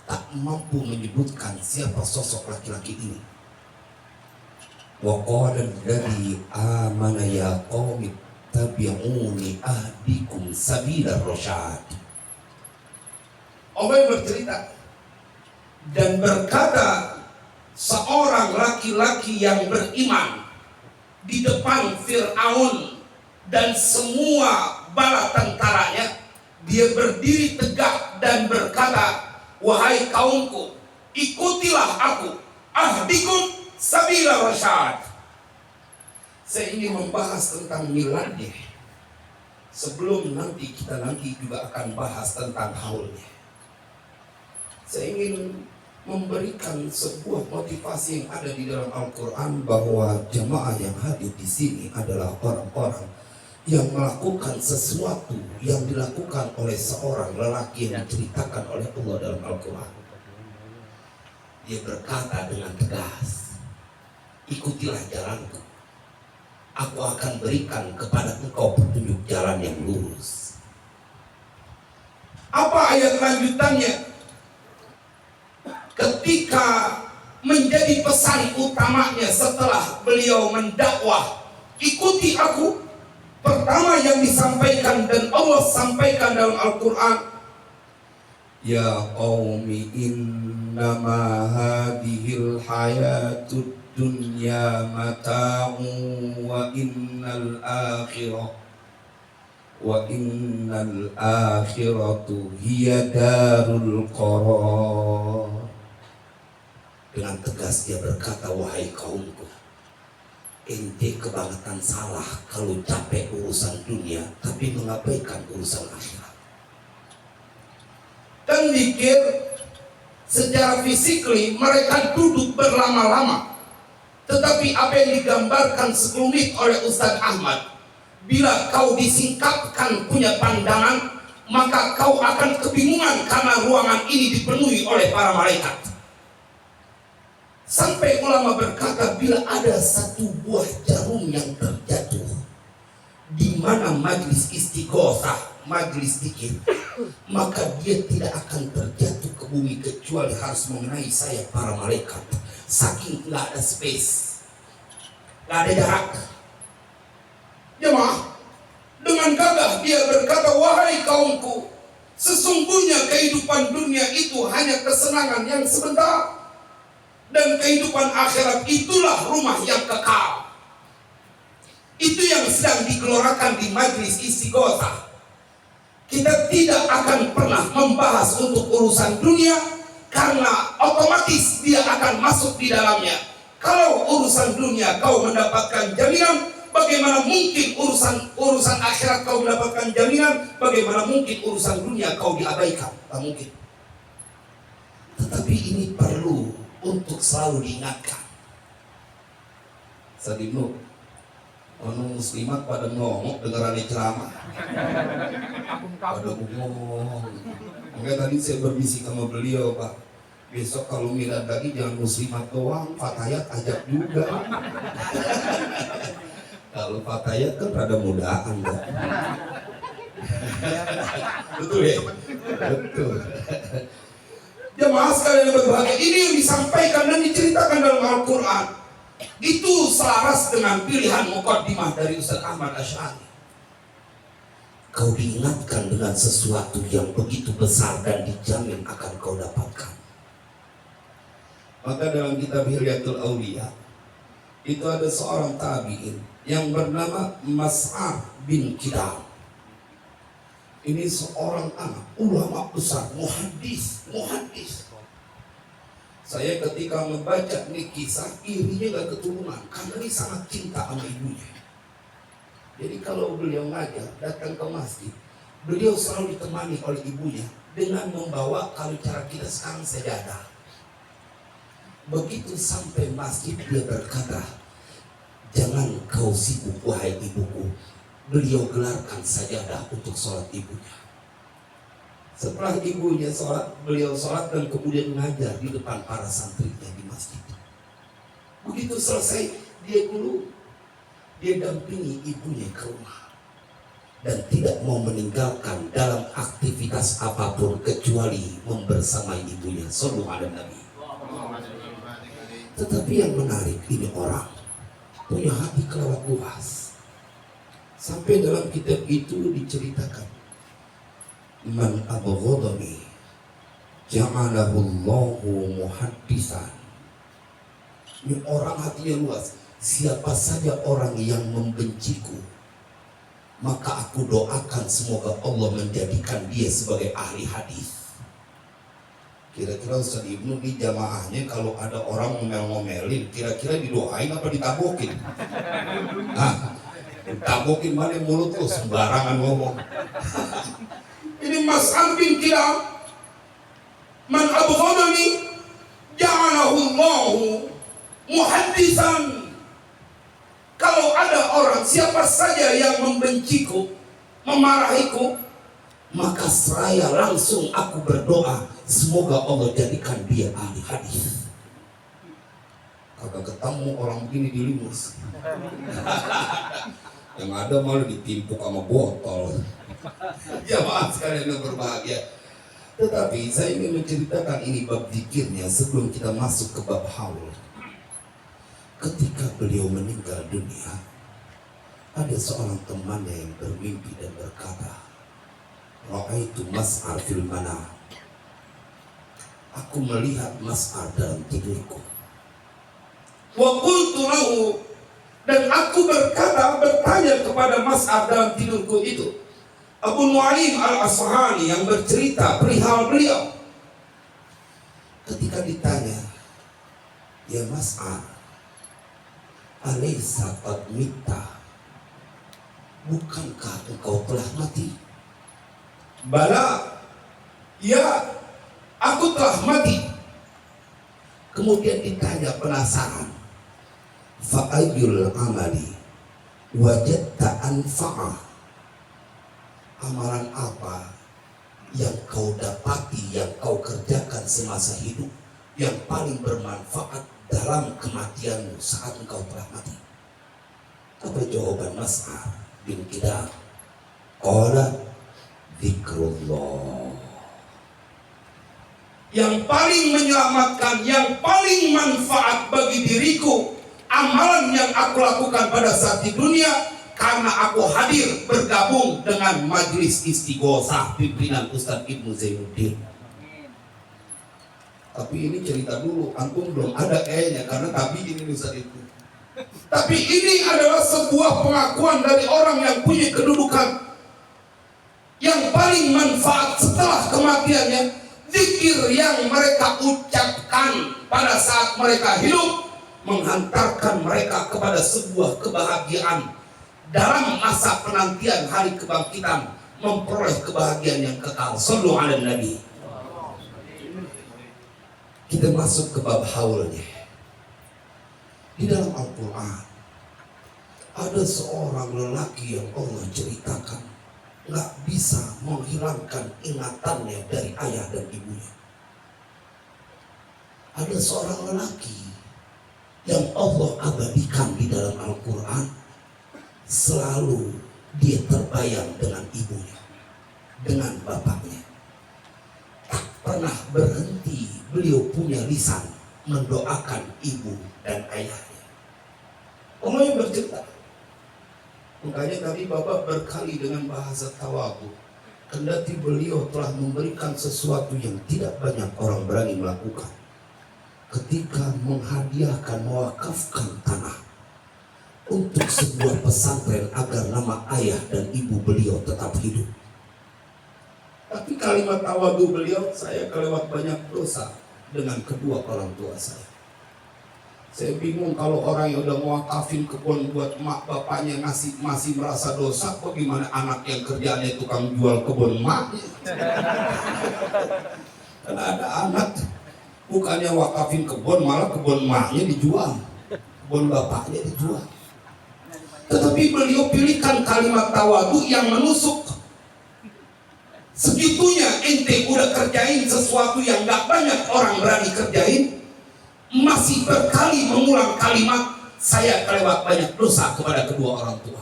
tak mampu menyebutkan siapa sosok laki-laki ini. Wa qala alladzi amana ya qaumi tabi'uni ahdikum sabilar rasyad. Allah yang bercerita dan berkata seorang laki-laki yang beriman di depan Fir'aun dan semua bala tentaranya, dia berdiri tegak dan berkata, wahai kaumku, ikutilah aku, ahdikum sabila rasyad. Saya ingin membahas tentang miladnya sebelum nanti kita juga akan bahas tentang haulnya. Saya ingin memberikan sebuah motivasi yang ada di dalam Al-Quran bahwa jemaah yang hadir di sini adalah orang-orang yang melakukan sesuatu yang dilakukan oleh seorang lelaki yang diceritakan oleh Allah dalam Al-Quran. Dia berkata dengan tegas, ikutilah jalanku, aku akan berikan kepada engkau petunjuk jalan yang lurus. Apa ayat lanjutannya? Ketika menjadi pesan utamanya setelah beliau mendakwah, ikuti aku, pertama yang disampaikan dan Allah sampaikan dalam Al-Quran, ya qaumi innama hadhil hayatud dunya mata'un wa innal akhiratu hiya darul qarar. Dengan tegas dia berkata, wahai kaumku, ente kebangetan salah kalau capek urusan dunia tapi mengabaikan urusan akhirat. Dan mikir secara fisikly mereka duduk berlama-lama. Tetapi apa yang digambarkan sekelumit oleh Ustaz Ahmad, bila kau disingkapkan punya pandangan, maka kau akan kebingungan karena ruangan ini dipenuhi oleh para malaikat. Sampai ulama berkata, bila ada satu buah jarum yang terjatuh di mana majlis istighosah, majlis zikir, maka dia tidak akan terjatuh ke bumi kecuali harus mengenai sayap para malaikat. Saking nggak ada space, nggak ada jarak. Jemaah, dengan gagah dia berkata, wahai kaumku, sesungguhnya kehidupan dunia itu hanya kesenangan yang sebentar, dan kehidupan akhirat itulah rumah yang kekal. Itu yang sedang digelorakan di majlis istighosah. Kita tidak akan pernah membahas untuk urusan dunia karena otomatis dia akan masuk di dalamnya. Kalau urusan dunia kau mendapatkan jaminan, bagaimana mungkin urusan akhirat kau mendapatkan jaminan? Bagaimana mungkin urusan dunia kau diabaikan? Tak mungkin. Tetapi ini perlu untuk selalu diingatkan. Sadibnu, orang muslimat pada ngomong dengar ada ceramah. Pada ngomong. Makanya tadi saya berbisik sama beliau, Pak, besok kalau milad lagi jangan muslimat doang, fatayat ajak juga. Kalau fatayat kan rada mudaan, Pak. Betul ya? Betul. Jemaah sekalian yang berbahagia, ini yang disampaikan dan diceritakan dalam Al-Quran. Itu selaras dengan pilihan muqaddimah dari Ustaz Ahmad Asy'ari. Kau diingatkan dengan sesuatu yang begitu besar dan dijamin akan kau dapatkan. Maka dalam kitab Hilyatul Auliya itu ada seorang tabi'in yang bernama Mas'ar bin Kidam. Ini seorang anak ulama besar, muhaddis. Saya ketika membaca ini kisah, irinya gak keturunan karena ini sangat cinta sama ibunya. Jadi kalau beliau ngajar, datang ke masjid, beliau selalu ditemani oleh ibunya dengan membawa, kalau cara kita sekarang, sajadah. Begitu sampai masjid dia berkata, jangan kau sibuk wahai ibuku. Beliau gelarkan sajadah untuk sholat ibunya. Setelah ibunya sholat, beliau sholat dan kemudian mengajar di depan para santrinya di masjid. Begitu selesai, dia dampingi ibunya ke rumah. dan tidak mau meninggalkan dalam aktivitas apapun kecuali membersamai ibunya. Sallallahu alaihi Nabi. Tetapi yang menarik, ini orang punya hati kelewat luas. Sampai dalam kitab itu diceritakan, man abghadani ja'alahu Allahu muhaddisan. Ini orang hatinya luas. Siapa saja orang yang membenciku, maka aku doakan semoga Allah menjadikan dia sebagai ahli hadis. Kira-kira Ustaz Ibnu di jamaahnya kalau ada orang ngomel-ngomelin, kira-kira didoain apa ditabokin? Ditabokin mana mulut lu, sembarangan ngomong. Ini Mas'ad bin Kilab, man abghadani ja'alahu Allahu muhaddisan. Kalau ada orang, siapa saja yang membenciku, memarahiku, maka seraya langsung aku berdoa semoga Allah jadikan dia ahli hadis. Kagak ketemu orang begini di Limus. Yang ada malah ditimpuk sama botol. Jamaah sekalian yang berbahagia. Tetapi saya ingin menceritakan ini bab zikirnya sebelum kita masuk ke bab haul. Ketika beliau meninggal dunia, ada seorang temannya yang bermimpi dan berkata, ra'aitu Mas'ar fil manam. Aku melihat Mas'ar dalam tidurku. Wa qultu lahu, dan aku bertanya kepada Mas'ar dalam tidurku itu. Abu Nu'aim al-Asfahani yang bercerita perihal beliau. Ketika ditanya, ya Mas'ar, alaysa qad mitta, bukankah engkau telah mati? Bala, ya, aku telah mati. Kemudian ditanya penasaran, fa ayyul amali wajadta anfa'a, amalan apa yang kau dapati, yang kau kerjakan semasa hidup yang paling bermanfaat dalam kematianmu saat engkau telah mati? Apa jawaban Mas'ar bin Kilab? Qala zikrullah. Yang paling menyelamatkan, yang paling manfaat bagi diriku, amalan yang aku lakukan pada saat di dunia, karena aku hadir bergabung dengan majelis istighosah pimpinan Ustaz Ibnu Zainuddin. Tapi ini cerita dulu, antum belum ada E-nya karena tapi ini Ustaz itu. Tapi ini adalah sebuah pengakuan dari orang yang punya kedudukan. Yang paling manfaat setelah kematiannya, zikir yang mereka ucapkan pada saat mereka hidup menghantarkan mereka kepada sebuah kebahagiaan dalam masa penantian hari kebangkitan, memperoleh kebahagiaan yang kekal. Sallallahu alaihi Nabi. Kita masuk ke bab haulnya. Di dalam Al-Quran ada seorang lelaki yang Allah ceritakan nggak bisa menghilangkan ingatannya dari ayah dan ibunya. Ada seorang lelaki yang Allah abadikan di dalam Al-Quran, selalu dia terbayang dengan ibunya, dengan bapaknya. Tak pernah berhenti beliau punya lisan mendoakan ibu dan ayahnya. Allah yang bercerita. Makanya tadi Bapak berkali dengan bahasa tawadhu, kendati beliau telah memberikan sesuatu yang tidak banyak orang berani melakukan, ketika menghadiahkan, mewakafkan tanah untuk sebuah pesantren agar nama ayah dan ibu beliau tetap hidup. Tapi kalimat tawadhu beliau, saya kelewat banyak dosa dengan kedua orang tua saya. Saya bingung kalau orang yang udah mewakafin kebun buat emak bapaknya masih merasa dosa, kok gimana anak yang kerjaannya tukang jual kebun emaknya? Karena ada anak bukannya wakafin kebun, malah kebun emaknya dijual, kebun bapaknya dijual. Tetapi beliau pilihkan kalimat tawadhu yang menusuk. Segitunya ente udah kerjain sesuatu yang gak banyak orang berani kerjain, masih berkali mengulang kalimat, saya kelewat banyak dosa kepada kedua orang tua.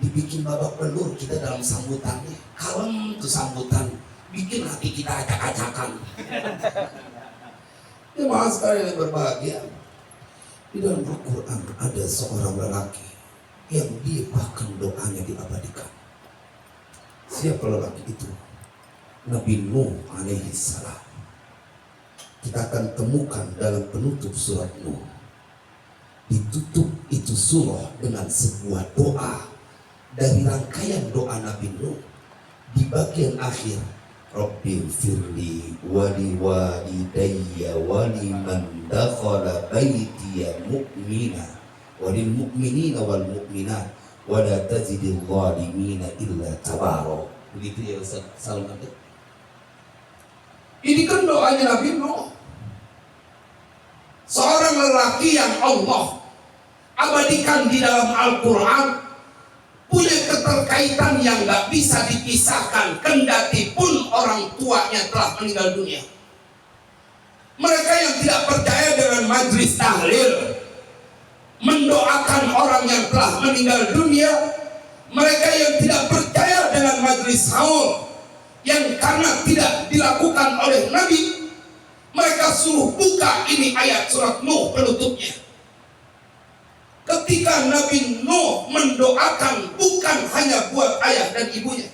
dibikin babak belur kita dalam sambutannya. Kalem tuh sambutan, bikin hati kita acak-acakan. Jemaah sekalian yang berbahagia, di dalam Al-Quran ada seorang lelaki yang dia bahkan doanya diabadikan. Siapa lelaki itu? Nabi Nuh alaihi salam. Kita akan temukan dalam penutup surat Nuh. Ditutup itu surah dengan sebuah doa dari rangkaian doa Nabi Nuh. Di bagian akhir, Rabbil firli wali walidayya wali man dakhala baitiya mu'mina walil mu'minina wal mu'minat wala tazidil zalimina illa tabara. Begitu ya Ustaz Salman. Ini kan doanya Nabi Nuh, seorang lelaki yang Allah abadikan di dalam Al-Quran, punya keterkaitan yang gak bisa dipisahkan, kendati pun orang tuanya telah meninggal dunia. Mereka yang tidak percaya dengan majlis tahlil, mendoakan orang yang telah meninggal dunia, mereka yang tidak percaya dengan majlis haul, yang karena tidak dilakukan oleh Nabi, mereka suruh buka ini ayat surat Nuh penutupnya. Ketika Nabi Nuh mendoakan bukan hanya buat ayah dan ibunya,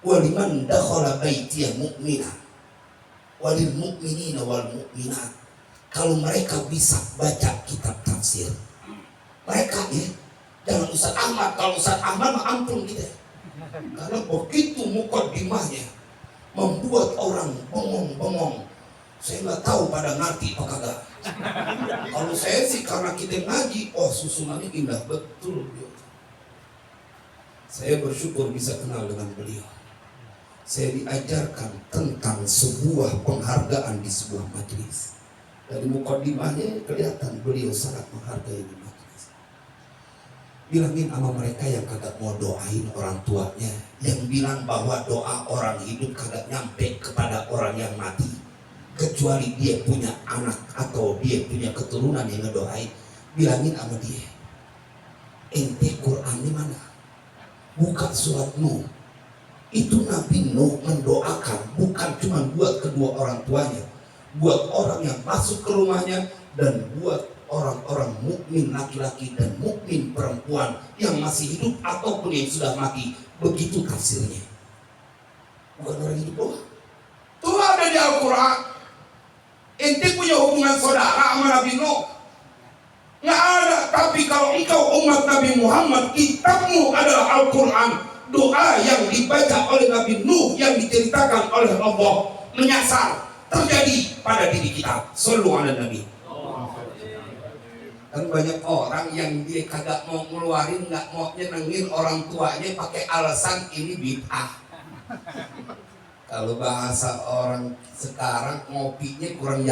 waliman dakhala baitiya mu'mina walil mu'minina wal mu'minat. Kalau mereka bisa baca kitab tafsir, mereka ya, jangan Ustaz Ahmad. Kalau Ustaz Ahmad mah ampun kita. Karena begitu mukaddimahnya membuat orang bengong-bengong. Saya nggak tahu pada ngerti apa kagak. Kalau saya sih karena kita ngaji, oh susunannya indah betul. Saya bersyukur bisa kenal dengan beliau. Saya diajarkan tentang sebuah penghargaan di sebuah majelis. Dari mukaddimahnya kelihatan beliau sangat menghargai di majelis. Bilangin sama mereka yang kagak mau doain orang tuanya, yang bilang bahwa doa orang hidup kagak nyampe kepada orang yang mati, kecuali dia punya anak atau dia punya keturunan yang ngedoain. Bilangin sama dia, ente Quran di mana? Buka surat Nuh. Itu Nabi Nuh mendoakan bukan cuma buat kedua orang tuanya, buat orang yang masuk ke rumahnya, dan buat orang-orang mukmin laki-laki dan mukmin perempuan yang masih hidup ataupun yang sudah mati. Begitu tafsirnya. Bukan orang hidup doang. Itu ada di Al-Quran. Ente punya hubungan saudara sama Nabi Nuh? Nggak ada. Tapi kalau engkau umat Nabi Muhammad, kitabmu adalah Al-Quran. Doa yang dibaca oleh Nabi Nuh yang diceritakan oleh Allah menyasar terjadi pada diri kita. Sallu ala Nabi. Kan banyak orang yang dia kagak mau ngeluarin, nggak mau nyenengin orang tuanya pakai alasan ini bid'ah. Kalau bahasa orang sekarang, ngopinya kurang